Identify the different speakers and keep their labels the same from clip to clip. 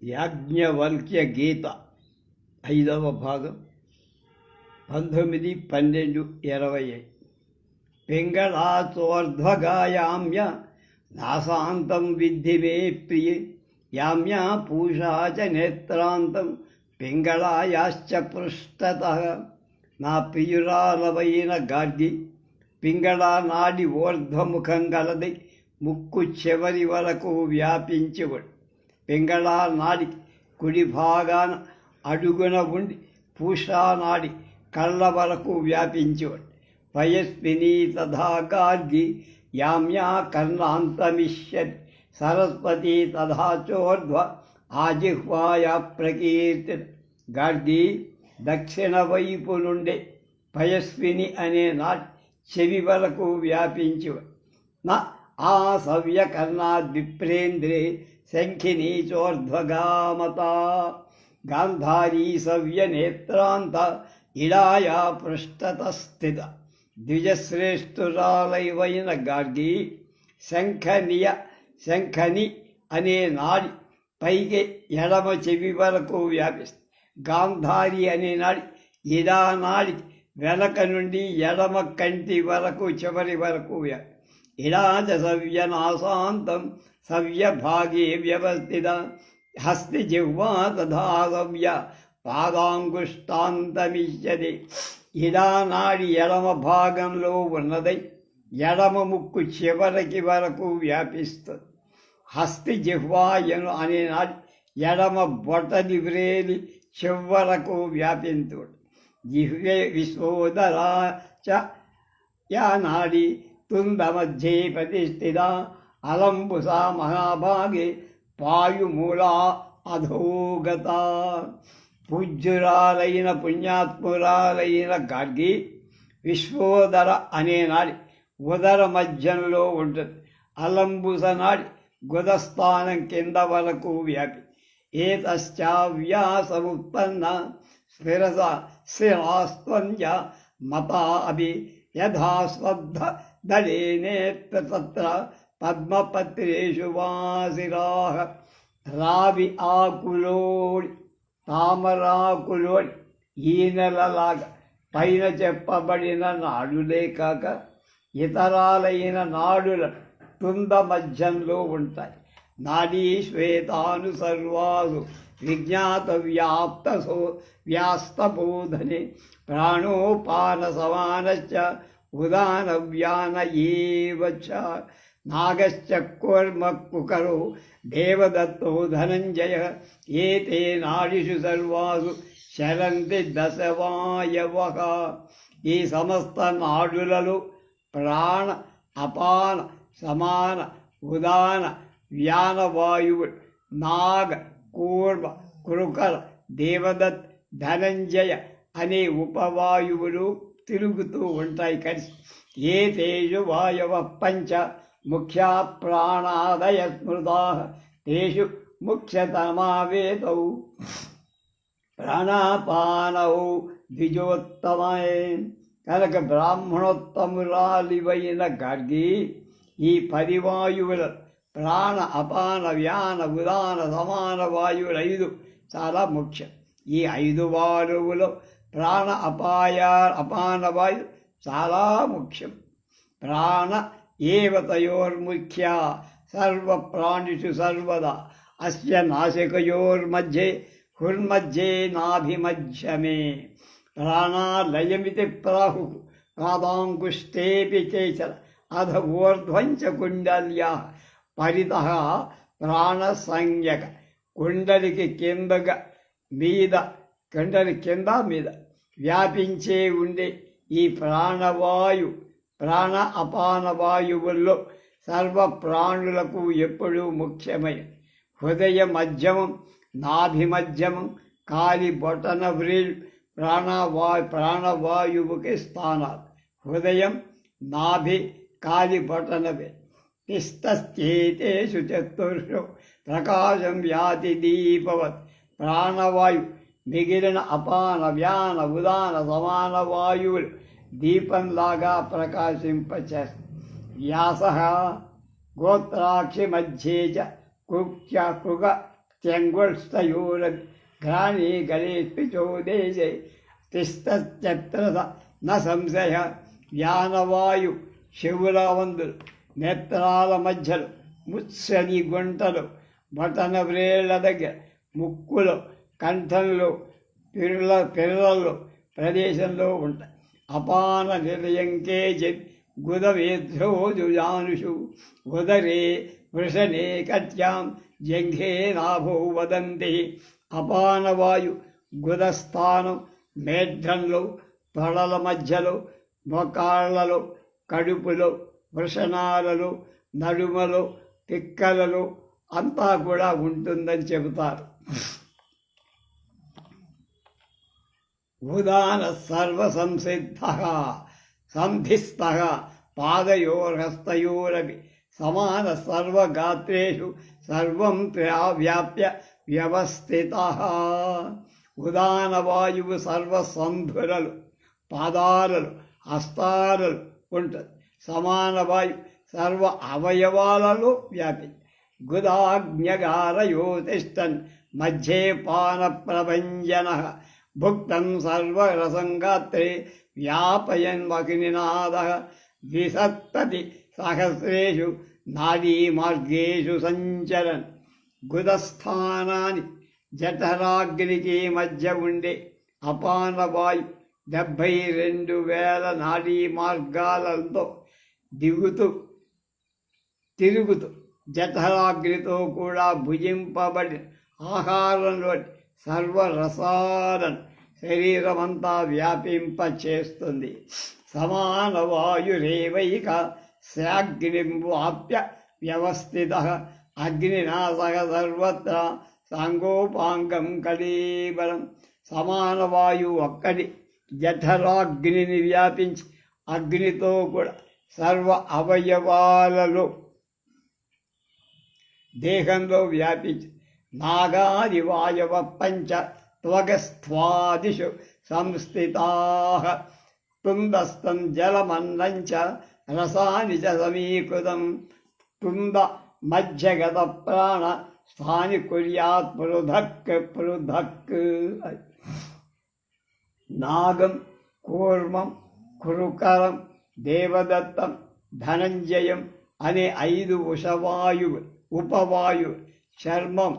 Speaker 1: యాజ్ఞవల్క్య గీత 5వ భాగం 19-12-20 పింగళాచోర్ధ్వగాయామ్య నాసాంతం విద్ధి మే ప్రియ యామ్యా పూషా చ నేత్రాంతం పింగళాయాశ్చ పృష్ఠతః. నా ప్రియురాలవైన గార్గి పింగళా నాడి ఊర్ధ్వముఖం గలది, ముక్కు చివరి వరకు వ్యాపించివడు. పింగళా నాడి కుడి భాగాన అడుగున ఉండి పూషా నాడి కళ్ళ వరకు వ్యాపించివడు. పయస్విని తథా గార్గి యామ్యా కర్ణాంతమిష్యతి సరస్వతి తథా చోర్ధ్వ ఆజిహ్వాయా ప్రకీర్తి. గార్గి దక్షిణ వైపు నుండే పయస్విని అనే నాటి చెవి వరకు వ్యాపించివడు. నా ఆ సవ్యకర్ణాద్విప్రేంద్రే శంఖినీ చోర్ధ్వగామత గాంధారీ సవ్యనేత్రాంత ఇడాయా పృష్ఠత స్థిత. ద్విజశ్రేష్ఠురాలైవైన గార్గి శంఖని అనే నాడి పైకి ఎడమ చెవి వరకు వ్యాపిస్తుంది. గాంధారి అనే నాడి ఇడా నాడి వెనక నుండి ఎడమ కంటి వరకు చివరి వరకు వ్యాపి. ఇడాచ సవ్యనాసాంతం సవ్యభాగే వ్యవస్థిత హస్తి జిహ్వా తథా సవ్య పాదాంగుష్టాంతమిష్యతి. ఇడా నాడి ఎడమ భాగంలో ఉన్నదై ఎడమ ముక్కు చివరికి వరకు వ్యాపిస్తుంది. హస్తి జిహ్వాయను అనే నాడి ఎడమ బొటని వ్రేలి చివరకు వ్యాపించుడు. జిహ్వే విశ్వోదరా చ యా నాడి తుందమధ్యే ప్రతిష్ఠిత అలంబుసా మహాభాగే పాయుమూలా అధోగత. పూజ్యురాలైన పుణ్యాత్మురాలైన గార్గి విశ్వోదర అనే నాడి ఉదర మధ్యంలో ఉంటుంది. అలంబుస నాడి గుదస్థానం కింద వరకు వ్యాపి. ఏతశ్చావ్యాసముత్పన్న శిరాస్త్వంజ మతా అభి యథాస్వద్ధ దళేనేత్ర తత్ర పద్మపత్రేషు వాసిరాః. రావి ఆకులోడి తామరాకులోడి ఈనెలలాగా పైన చెప్పబడిన నాడులే కాక ఇతరాలైన నాడుల తుంద మధ్యంలో ఉంటాయి. నాడీ శ్వేతాను సర్వాసు విజ్ఞాత వ్యాస్తబోధనే ప్రాణోపాన సమానశ్చ ఉదానవ్యాన ఏవ చ. నాగశ్చ కూర్మ కుకరో దేవదత్తో ధనంజయ ఏతే నాడిషు సర్వాసు చరంతి దశవాయవః. ఈ సమస్త నాడులలో ప్రాణ అపాన సమాన ఉదాన వ్యానవాయువులు నాగ కూర్మ కృకర దేవదత్ ధనంజయ అనే ఉపవాయువులు తిరుగుతూ ఉంటాయి కలిసి. ఏ తేజు వాయవ పంచ ముఖ్యా ప్రాణాదయ స్మృతా తేషు ముఖ్యతమావేతౌ ప్రాణాపానౌ ద్విజోత్తమై. కనుక బ్రాహ్మణోత్తమురాలివైన గార్గి ఈ 10 వాయువుల ప్రాణ అపాన వ్యాన ఉదాన సమాన వాయువులు 5 చాలా ముఖ్యం. ఈ 5 వాయువులు ప్రాణ అపాన వాయు చాలా ముఖ్యం. ప్రాణ ఏవ తయోర్ముఖ్య సర్వప్రాణిషు సర్వదా అస్య నాసికయోర్మధ్యే హుర్మధ్యే నాభిమధ్యమే. ప్రాణాలయమితి ప్రాహు పాదాంగుష్టేపి కేచర అధ ఊర్ధ్వంచ కుండల్యా పరితః ప్రాణ సంజ్ఞక. కుండలికి కిందగా మీద కుండలి కింద మీద వ్యాపించే ఉండే ఈ ప్రాణవాయు ప్రాణ అపాన వాయువుల్లో సర్వ ప్రాణులకు ఎప్పుడూ ముఖ్యమైన హృదయ మధ్యమం నాభి మధ్యమం కాలి బొటన వ్రేలు ప్రాణవాయువుకి స్థానాలు. హృదయం నాభి కాలి బొటనవే. తిష్టశ్చేతేషు చతుర్షు ప్రకాశం వ్యాతి దీపవత్. ప్రాణవాయు మిగిలిన అపాన వ్యాన ఉదాన సమాన వాయువులు దీపంలాగా ప్రకాశింపచేస్తాయి. వ్యాస గోత్రాక్షి మధ్యే చ కృగ త్యంగుష్టయూరఘ్రాణి గళేష్పిచో దేశే తిష్టత్యత్ర న సంశయ. వ్యానవాయు శివులవందులు నేత్రాల మధ్యలో ముత్సని గుంటలు బటన వ్రేళ్ల దగ్గర ముక్కులో కంఠంలో పిల్లల్లో ప్రదేశంలో ఉంటాయి. అపాన నిలయం కేచిత్ గుదవేధ్యోజుజానుషు ఉదరే వృషణే కట్యాం జంఘే నాభో వదంతి. అపానవాయు గుదస్థానం మేఢ్రంలో, తొడల మధ్యలో, మోకాళ్లలో, కడుపులో, వృషణాలలో, నడుమలో, తిక్కలలో అంతా కూడా ఉంటుందని చెబుతారు. ఉదాన సర్వసంసిద్ధ సంధిస్థ పాదయోర్హస్తయోరపి సమాన సర్వగాత్రేషు సర్వం వ్యాప్య వ్యవస్థిత. ఉదానవాయువు సర్వసంధురలు పాదాలలో హస్తాలలో ఉంటుంది. సమాన వాయు సర్వ అవయవాలలో వ్యాపించి గుదాజ్ఞగారయో తిష్టన్ మధ్యే పాన ప్రభంజన భుక్తం సర్వరసంగాత్రే వ్యాపయన్ అగ్నినాద విసత్తతి సహస్రేషు నాడీమార్గేషు సంచరన్. గుదస్థానాన్ని జఠరాగ్నికి మధ్య ఉండే అపానవాయు 72,000 నాడీ మార్గాలతో తిరుగుతూ జఠరాగ్నితో కూడా భుజింపబడి ఆహారంలోని సర్వరసాలను శరీరమంతా వ్యాపింపచేస్తుంది. సమాన వాయురేవైక శాగ్నింవాప్య వ్యవస్థిత అగ్నినాశక సర్వత్ర సాంగోపాంగం కళీబలం. సమాన వాయువు ఒక్కటి జఠరాగ్నిని వ్యాపించి అగ్నితో కూడా సర్వ అవయవాలలో దేహంలో వ్యాపించి నాగాది వాయవ పంచ త్వగస్థ్వాదిషు సంస్థితా. తుందస్థం జలమన్నం చ రసాని చ సమీకృతం. తుంద మధ్యగత ప్రాణ స్థాని కుర్యాత్ పృథక్ పృథక్. నాగం, కూర్మం, కురుకరం, దేవదత్తం, ధనంజయం అనే 5 ఉషవాయువు ఉపవాయు, చర్మం,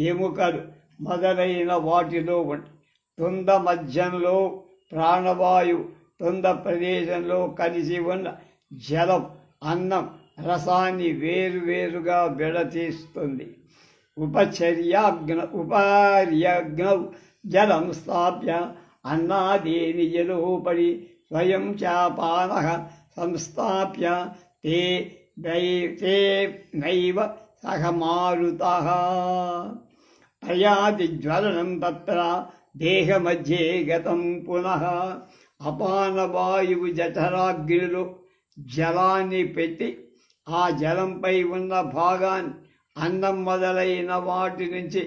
Speaker 1: ఎముకలు మొదలైన వాటిలో ఉంటాయి. తుంద మధ్యంలో ప్రాణవాయువు, తుంద ప్రదేశంలో కలిసి ఉన్న జలం, అన్నం, రసాన్ని వేరువేరుగా విడతీస్తుంది. ఉపార్యగ్నౌ జలం స్థాప్య అన్నాదీని జలోపరి స్వయం చాపాన సంస్థాప్య తే నైవ సహ మారుతః. ప్రయాతి జ్వలనం తత్ర దేహమధ్యే గతం పునః. అపానవాయువు జఠరాగ్నిలో జలాన్ని పెట్టి ఆ జలంపై ఉన్న భాగాన్ని అన్నం మొదలైన వాటి నుంచి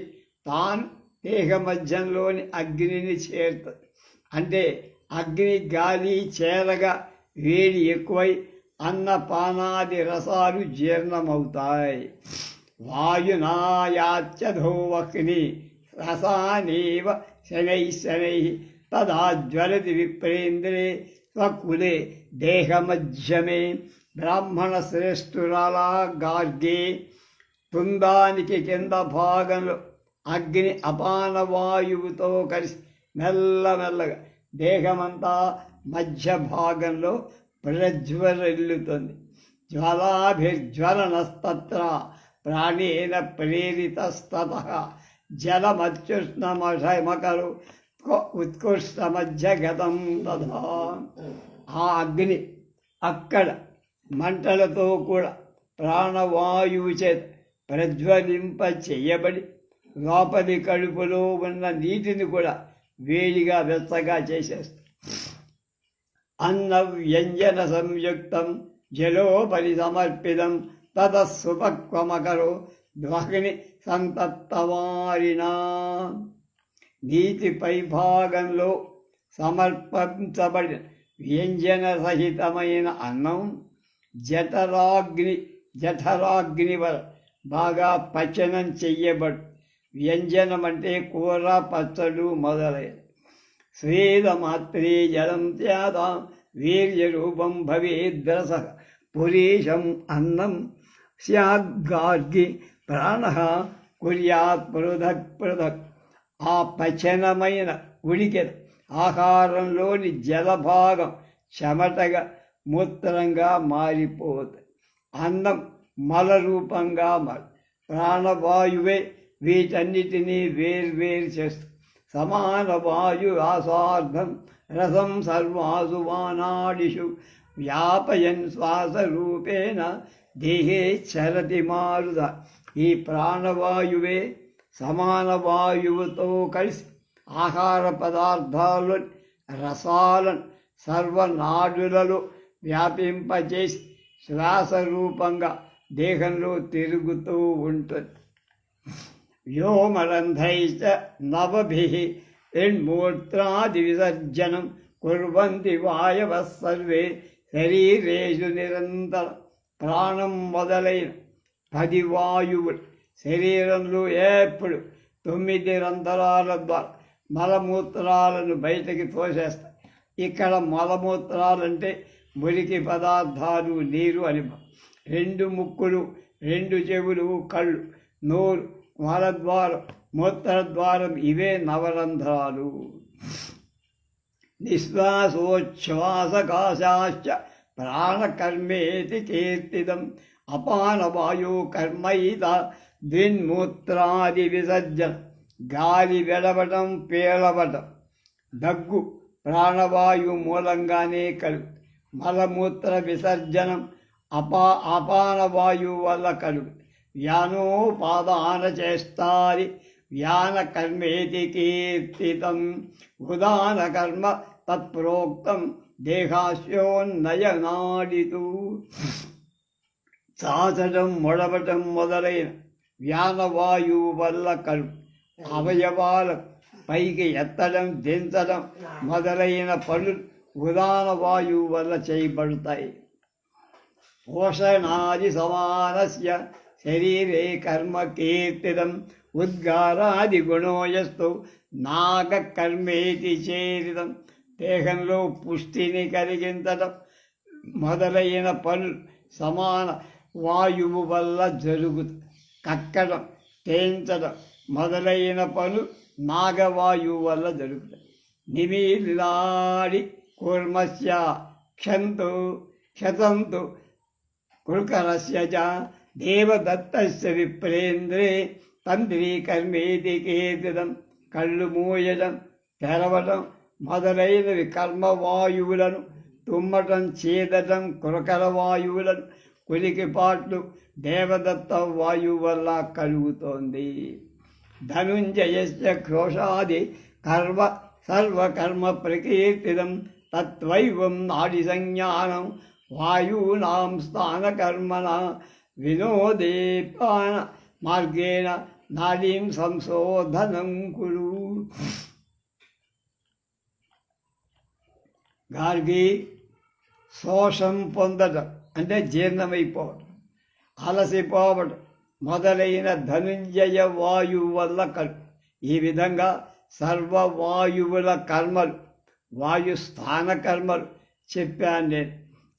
Speaker 1: తాను దేహ మధ్యంలోని అగ్నిని చేరుతుంది. అంటే అగ్ని గాలి చేరగా వేడి ఎక్కువై అన్నపానాది రసాలు జీర్ణమవుతాయి. వాయునాయాచ్యధోవక్ని రసానేవ శనై తదా జ్వలతి విప్రేంద్రే స్వకులే దేహమధ్యమే. బ్రాహ్మణ శ్రేష్ఠురాలా గార్గే తుందానికి కింద భాగంలో అగ్ని అపానవాయువుతో కలిసి మెల్లమెల్లగా దేహమంతా మధ్య భాగంలో ప్రజ్వరిల్లుతుంది. జ్వలాభిర్జ్వలనస్తత్ర ప్రాణేన ప్రేరితస్తతః జలమత్యుష్ణమకరు ఉత్కృష్టమధ్యగతం తథా. ఆ అగ్ని అక్కడ మంటలతో కూడా ప్రాణవాయువు చేత ప్రజ్వలింప చేయబడి లోపలి కడుపులో ఉన్న నీటిని కూడా వేడిగా వెచ్చగా చేసేస్తుంది. అన్న వ్యంజన సంయుక్తం జలోపరి సమర్పితం తతఃసుపక్వమకరో ధ్వని సంతప్తవారినా. నీటి పైభాగంలో సమర్పించబడిన వ్యంజన సహితమైన అన్నం జఠరాగ్ని వల్ల బాగా పచనం చెయ్యబడు. వ్యంజనం అంటే కూర, పచ్చళ్ళు మొదలైన. స్వేదమాత్రే జలం త్యాదాం వీర్యరూపం భవేద్రస పురీషం అన్నం స్యాద్గార్గి ప్రాణ కుర్యాత్ పృథక్ పృథక్. ఆ పచనమైన ఉడికెన ఆహారంలోని జలభాగం చెమటగా మూత్రంగా మారిపోతుంది. అన్నం మల రూపంగా ప్రాణవాయువే వీటన్నిటినీ వేర్వేరు చేస్తుంది. సమాన వాయు ఆసార్థం రసం సర్వాసు వానాడిషు వ్యాపయన్ శ్వాస రూపేణ దేహే చరతి మారుద. ఈ ప్రాణవాయువే సమాన వాయువుతో కలిసి ఆహార పదార్థాలు రసాలను సర్వనాడులలో వ్యాపింపచేసి శ్వాస రూపంగా దేహంలో తిరుగుతూ ఉంటుంది. వ్యోమరంధ్రైశ్చ నవభిః యన్మూత్రాది విసర్జనం కుర్వంతి వాయవః సర్వే శరీరేషు నిరంతరం. ప్రాణం మొదలైన 10 వాయువులు శరీరంలో ఎప్పుడు 9 రంధ్రాల ద్వారా మలమూత్రాలను బయటకి తోసేస్తాయి. ఇక్కడ మలమూత్రాలంటే మురికి పదార్థాలు, నీరు అని. 2 ముక్కులు, 2 చెవులు, కళ్ళు, నోరు, మలద్వారం, మూత్రద్వారం ఇవే నవరంధ్రాలు. నిశ్వాసోచ్ఛ్వాసకాశాశ్చ ప్రాణకర్మేతి కీర్తితం అపానవాయు కర్మైత ద్విన్మూత్రాది విసర్జన. గాలి వెడవటం, పేలవటం, దగ్గు ప్రాణవాయు మూలంగానే కలుగు. మలమూత్ర విసర్జనం అపానవాయువు వల్ల కలుగు. వ్యానోపాదాన చేస్తాది వ్యాన కర్మేతి కీర్తితం. ఉదాన కర్మ తత్ప్రోక్తం దేహాస్యోన్నయనాడితు. చాచడం, మొడవటం మొదలైన వ్యానవాయువు వల్ల కలుగు. అవయవాల పైకి ఎత్తడం, దించడం మొదలైన పనులు ఉదాన వాయువు వల్ల చేయబడతాయి. పోషణాది సమానస్య శరీరే కర్మ కీర్తితం ఉద్గారాది గుణోయస్తు నాగ కర్మేతి చేరితం. దేహంలో పుష్టిని కలిగించడం మొదలైన పనులు సమాన వాయువు వల్ల జరుగుతుంది. కక్కడం, తేంచడం మొదలైన పనులు నాగవాయువు వల్ల జరుగుతాయి. నిమీలాడి కూర్మస్య క్షంతు క్షతంతు కుల్కరస్య చ దేవదత్తస్య విప్రేంద్రే తంత్రీ కర్మేతి కీర్తితం. కళ్ళు మూయడం, తెరవడం మొదలైనవి కర్మవాయువులను. తుమ్మటం, చీదటం కురకర వాయువులను. కులికిపాట్లు దేవదత్త వాయువు వల్ల కలుగుతోంది. ధనుంజయస్య క్రోషాది కర్మ సర్వకర్మ ప్రకీర్తితం తత్వైవం నాడి సంజ్ఞానం వాయూనాం స్థానకర్మణ వినోదేపాన మార్గేణ నాడీం సంశోధనం కురు. గార్గి శోషం పొందడం అంటే జీర్ణమైపోవడం, అలసిపోవడం మొదలైన ధనుంజయ వాయువు వల్ల కలుగు. ఈ విధంగా సర్వవాయువుల కర్మలు, వాయుస్థాన కర్మలు చెప్పాను నేను.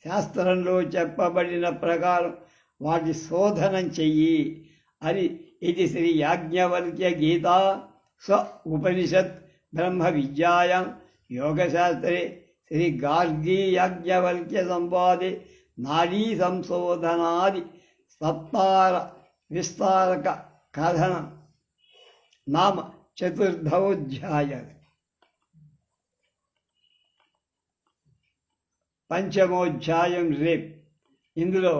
Speaker 1: శాస్త్రంలో చెప్పబడిన ప్రకారం వాటి శోధనం చెయ్యి అని. ఇది శ్రీ యాజ్ఞవల్క్య గీతా స్వ ఉపనిషత్ బ్రహ్మ విద్యాయాం యోగశాస్త్రే శ్రీ గార్గీ యాజ్ఞవల్క్య సంవాదే నాడీ సంశోధనాది సత్తార విస్తారక కథనం నామ 4వ అధ్యాయం. 5వ అధ్యాయం రేపు. ఇందులో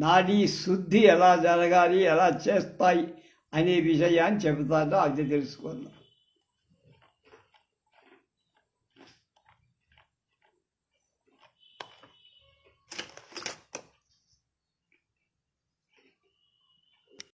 Speaker 1: నాడీ శుద్ధి ఎలా జరగాలి, ఎలా చేస్తాయి అనే విషయాన్ని చెబుతాడో అది తెలుసుకుందాం.